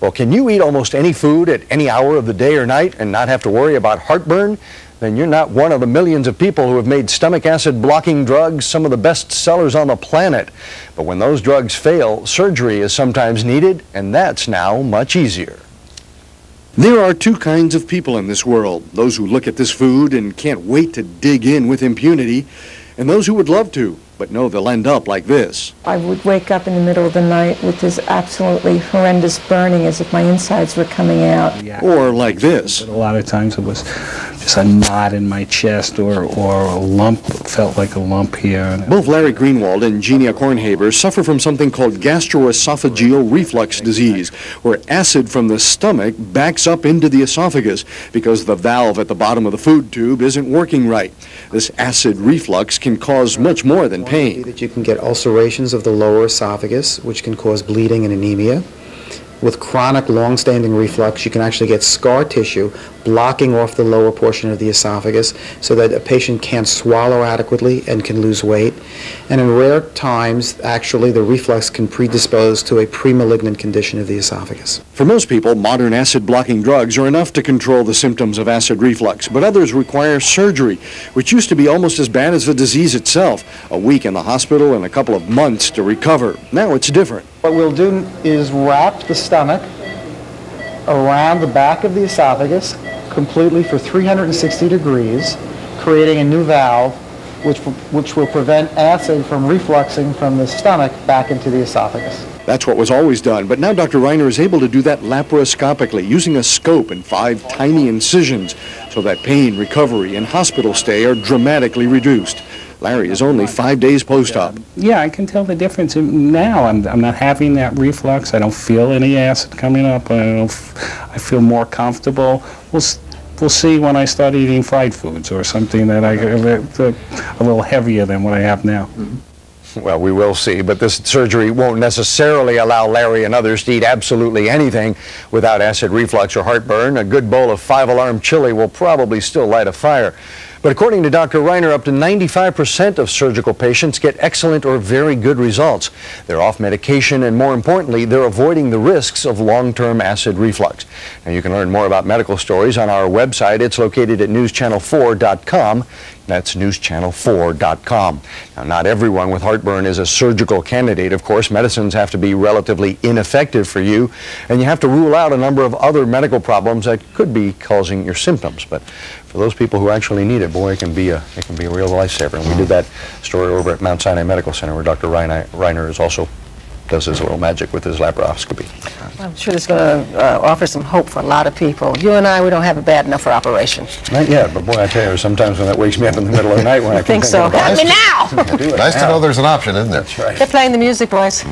Well, can you eat almost any food at any hour of the day or night and not have to worry about heartburn? Then you're not one of the millions of people who have made stomach acid blocking drugs some of the best sellers on the planet. But when those drugs fail, surgery is sometimes needed, and that's now much easier. There are two kinds of people in this world: those who look at this food and can't wait to dig in with impunity, and those who would love to, but know they'll end up like this. I would wake up in the middle of the night with this absolutely horrendous burning as if my insides were coming out. Or like this. But a lot of times it was just a knot in my chest or a lump, felt like a lump here. Both Larry Greenwald and Genia Kornhaber suffer from something called gastroesophageal reflux disease, where acid from the stomach backs up into the esophagus because the valve at the bottom of the food tube isn't working right. This acid reflux can cause much more than pain. That you can get ulcerations of the lower esophagus, which can cause bleeding and anemia. With chronic, long-standing reflux, you can actually get scar tissue blocking off the lower portion of the esophagus so that a patient can't swallow adequately and can lose weight. And in rare times, actually, the reflux can predispose to a premalignant condition of the esophagus. For most people, modern acid-blocking drugs are enough to control the symptoms of acid reflux, but others require surgery, which used to be almost as bad as the disease itself: a week in the hospital and a couple of months to recover. Now it's different. What we'll do is wrap the stomach around the back of the esophagus completely for 360 degrees, creating a new valve which will prevent acid from refluxing from the stomach back into the esophagus. That's what was always done, but now Dr. Reiner is able to do that laparoscopically using a scope and 5 tiny incisions so that pain, recovery, and hospital stay are dramatically reduced. Larry is only 5 days post-op. Yeah, I can tell the difference now. I'm not having that reflux. I don't feel any acid coming up. I feel more comfortable. We'll see when I start eating fried foods or something that a little heavier than what I have now. Well, we will see, but this surgery won't necessarily allow Larry and others to eat absolutely anything without acid reflux or heartburn. A good bowl of 5-alarm chili will probably still light a fire. But according to Dr. Reiner, up to 95% of surgical patients get excellent or very good results. They're off medication, and more importantly, they're avoiding the risks of long-term acid reflux. Now, you can learn more about medical stories on our website. It's located at newschannel4.com. That's newschannel4.com. Now, not everyone with heartburn is a surgical candidate, of course. Medicines have to be relatively ineffective for you, and you have to rule out a number of other medical problems that could be causing your symptoms. But for those people who actually need it, boy, it can be a real lifesaver. And we did that story over at Mount Sinai Medical Center, where Dr. Reiner is also does his little magic with his laparoscopy. I'm sure it's going to offer some hope for a lot of people. You and I, we don't have it bad enough for operation. Not yet, but boy, I tell you, sometimes when that wakes me up in the middle of the night when I think so. Help me now! Nice to know there's an option, isn't there? That's right. They're playing the music, boys.